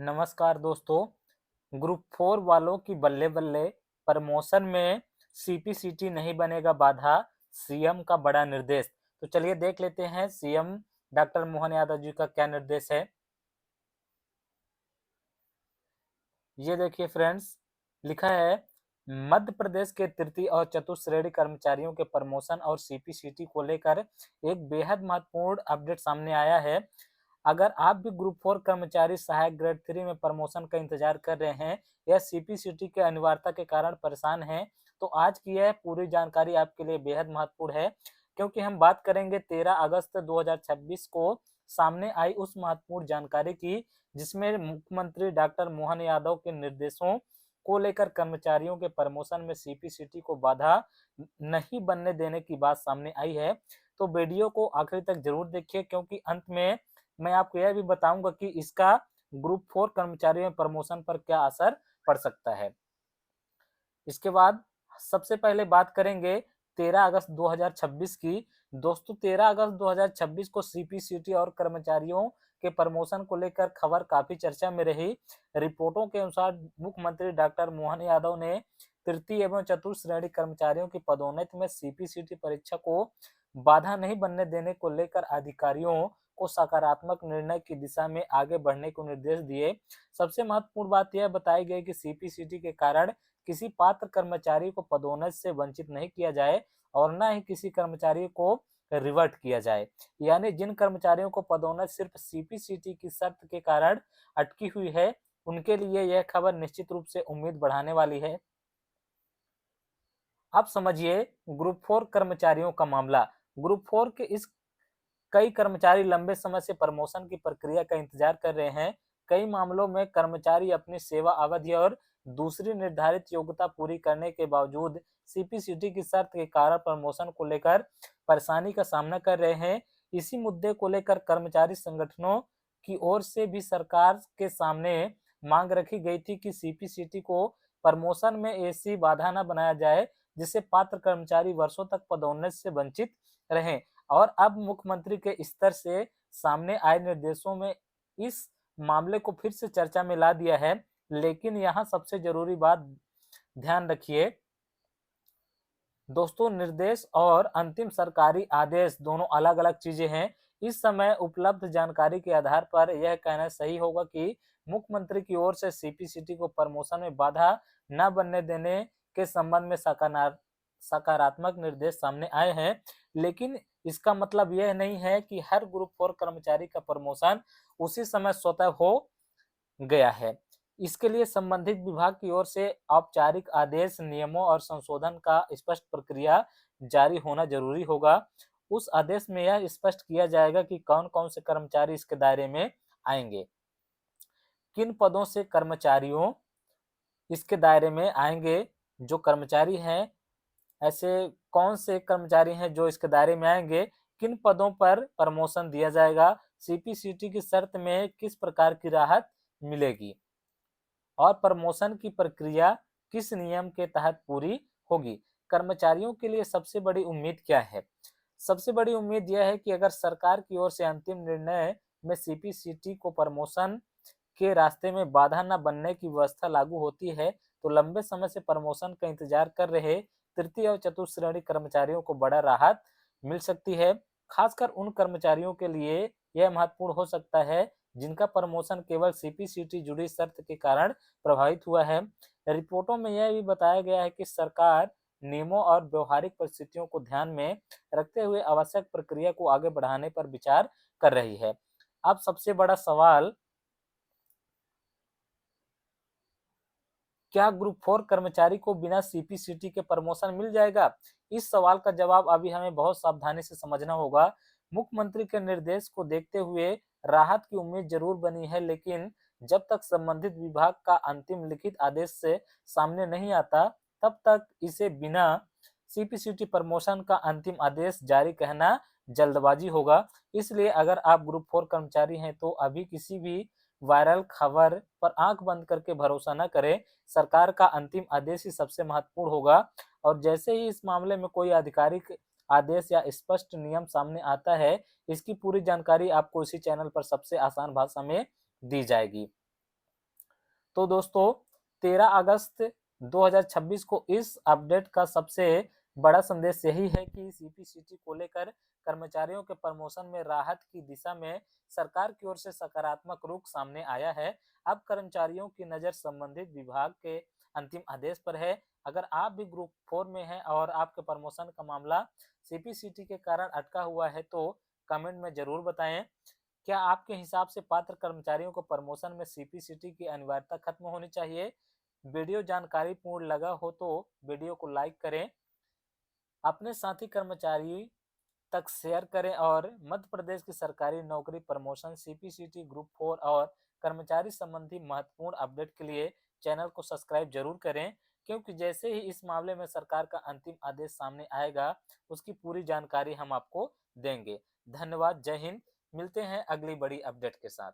नमस्कार दोस्तों। ग्रुप 4 वालों की बल्ले बल्ले, प्रमोशन में सीपीसीटी नहीं बनेगा बाधा, सीएम का बड़ा निर्देश। तो चलिए देख लेते हैं सीएम डॉक्टर मोहन यादव जी का क्या निर्देश है। ये देखिए फ्रेंड्स, लिखा है मध्य प्रदेश के तृतीय और चतुर्थ श्रेणी कर्मचारियों के प्रमोशन और सीपीसीटी को लेकर एक बेहद महत्वपूर्ण अपडेट सामने आया है। अगर आप भी ग्रुप 4 कर्मचारी सहायक ग्रेड 3 में प्रमोशन का इंतजार कर रहे हैं या सीपीसीटी के अनिवार्यता के कारण परेशान हैं, तो आज की यह पूरी जानकारी आपके लिए बेहद महत्वपूर्ण है, क्योंकि हम बात करेंगे 13 अगस्त 2026 को सामने आई उस महत्वपूर्ण जानकारी की, जिसमें मुख्यमंत्री डॉक्टर मोहन यादव के निर्देशों को लेकर कर्मचारियों के प्रमोशन में सीपीसीटी को बाधा नहीं बनने देने की बात सामने आई है। तो वीडियो को आखिर तक जरूर देखिए, क्योंकि अंत में मैं आपको यह भी बताऊंगा कि इसका ग्रुप 4 कर्मचारियों में प्रमोशन पर क्या असर पड़ सकता है। इसके बाद सबसे पहले बात करेंगे 13 अगस्त 2026 की। दोस्तों, 13 अगस्त 2026 को सीपीसीटी और कर्मचारियों के प्रमोशन को लेकर खबर काफी चर्चा में रही। रिपोर्टों के अनुसार मुख्यमंत्री डॉक्टर मोहन यादव ने तृतीय एवं चतुर्थ श्रेणी कर्मचारियों की पदोन्नति में सीपीसीटी परीक्षा को बाधा नहीं बनने देने को लेकर अधिकारियों को सकारात्मक निर्णय की दिशा में आगे बढ़ने को निर्देश दिए। सबसे महत्वपूर्ण बात यह बताई गई कि सीपीसीटी के कारण किसी पात्र कर्मचारी को पदोन्नति से वंचित नहीं किया जाए और न ही किसी कर्मचारी को रिवर्ट किया जाए। यानी जिन कर्मचारियों को पदोन्नति सिर्फ सीपीसीटी की शर्त के कारण अटकी हुई है, उनके लिए यह खबर निश्चित रूप से उम्मीद बढ़ाने वाली है। अब समझिए ग्रुप 4 कर्मचारियों का मामला। ग्रुप 4 के इस कई कर्मचारी लंबे समय से प्रमोशन की प्रक्रिया का इंतजार कर रहे हैं। कई मामलों में कर्मचारी अपनी सेवा अवधि और दूसरी निर्धारित योग्यता पूरी करने के बावजूद सीपीसीटी की शर्त के कारण प्रमोशन को लेकर परेशानी का सामना कर रहे हैं। इसी मुद्दे को लेकर कर्मचारी संगठनों की ओर से भी सरकार के सामने मांग रखी गई थी कि सीपीसीटी को प्रमोशन में ऐसी बाधा न बनाया जाए जिससे पात्र कर्मचारी वर्षों तक पदोन्नति से वंचित रहें। और अब मुख्यमंत्री के स्तर से सामने आए निर्देशों में इस मामले को फिर से चर्चा में ला दिया है। लेकिन यहाँ सबसे जरूरी बात ध्यान रखिए दोस्तों, निर्देश और अंतिम सरकारी आदेश दोनों अलग अलग चीजें हैं। इस समय उपलब्ध जानकारी के आधार पर यह कहना सही होगा कि मुख्यमंत्री की ओर से सीपीसीटी को प्रमोशन में बाधा न बनने देने के संबंध में सकारात्मक निर्देश सामने आए हैं। लेकिन इसका मतलब यह नहीं है कि हर ग्रुप 4 कर्मचारी का प्रमोशन उसी समय स्वतः हो गया है। इसके लिए संबंधित विभाग की ओर से औपचारिक आदेश, नियमों और संशोधन का स्पष्ट प्रक्रिया जारी होना जरूरी होगा। उस आदेश में यह स्पष्ट किया जाएगा कि कौन कौन से कर्मचारी इसके दायरे में आएंगे, किन पदों से कर्मचारियों इसके दायरे में आएंगे। जो कर्मचारी हैं, ऐसे कौन से कर्मचारी हैं जो इसके दायरे में आएंगे, किन पदों पर प्रमोशन दिया जाएगा, सीपीसीटी की शर्त में किस प्रकार की राहत मिलेगी और प्रमोशन की प्रक्रिया किस नियम के तहत पूरी होगी। कर्मचारियों के लिए सबसे बड़ी उम्मीद क्या है? सबसे बड़ी उम्मीद यह है कि अगर सरकार की ओर से अंतिम निर्णय में सीपीसीटी को प्रमोशन के रास्ते में बाधा न बनने की व्यवस्था लागू होती है, तो लंबे समय से प्रमोशन का इंतजार कर रहे तृतीय और चतुर्थ श्रेणी कर्मचारियों को बड़ा राहत मिल सकती है। खासकर उन कर्मचारियों के लिए यह महत्वपूर्ण हो सकता है जिनका प्रमोशन केवल सीपीसीटी जुड़ी शर्त के कारण प्रभावित हुआ है। रिपोर्टों में यह भी बताया गया है कि सरकार नियमों और व्यवहारिक परिस्थितियों को ध्यान में रखते हुए आवश्यक प्रक्रिया को आगे बढ़ाने पर विचार कर रही है। अब सबसे बड़ा सवाल, क्या ग्रुप 4 कर्मचारी को बिना सीपीसीटी के प्रमोशन मिल जाएगा? इस सवाल का जवाब अभी हमें बहुत सावधानी से समझना होगा। मुख्यमंत्री के निर्देश को देखते हुए राहत की उम्मीद जरूर बनी है, लेकिन जब तक संबंधित विभाग का अंतिम लिखित आदेश से सामने नहीं आता, तब तक इसे बिना सीपीसीटी प्रमोशन का अंतिम आदेश जारी कहना जल्दबाजी होगा। इसलिए अगर आप ग्रुप 4 कर्मचारी हैं तो अभी किसी भी वायरल खबर पर आंख बंद करके भरोसा न करें। सरकार का अंतिम आदेश ही सबसे महत्वपूर्ण होगा और जैसे ही इस मामले में कोई आधिकारिक आदेश या स्पष्ट नियम सामने आता है, इसकी पूरी जानकारी आपको इसी चैनल पर सबसे आसान भाषा में दी जाएगी। तो दोस्तों 13 अगस्त 2026 को इस अपडेट का सबसे बड़ा संदेश यही है कि सीपीसीटी को लेकर कर्मचारियों के प्रमोशन में राहत की दिशा में सरकार की ओर से सकारात्मक रुख सामने आया है। अब कर्मचारियों की नज़र संबंधित विभाग के अंतिम आदेश पर है। अगर आप भी ग्रुप 4 में हैं और आपके प्रमोशन का मामला सीपीसीटी के कारण अटका हुआ है तो कमेंट में जरूर बताएं। क्या आपके हिसाब से पात्र कर्मचारियों को प्रमोशन में सीपीसीटी की अनिवार्यता खत्म होनी चाहिए? वीडियो जानकारीपूर्ण लगा हो तो वीडियो को लाइक करें, अपने साथी कर्मचारी तक शेयर करें और मध्य प्रदेश की सरकारी नौकरी प्रमोशन, सीपीसीटी, ग्रुप 4 और कर्मचारी संबंधी महत्वपूर्ण अपडेट के लिए चैनल को सब्सक्राइब जरूर करें, क्योंकि जैसे ही इस मामले में सरकार का अंतिम आदेश सामने आएगा उसकी पूरी जानकारी हम आपको देंगे। धन्यवाद। जय हिंद। मिलते हैं अगली बड़ी अपडेट के साथ।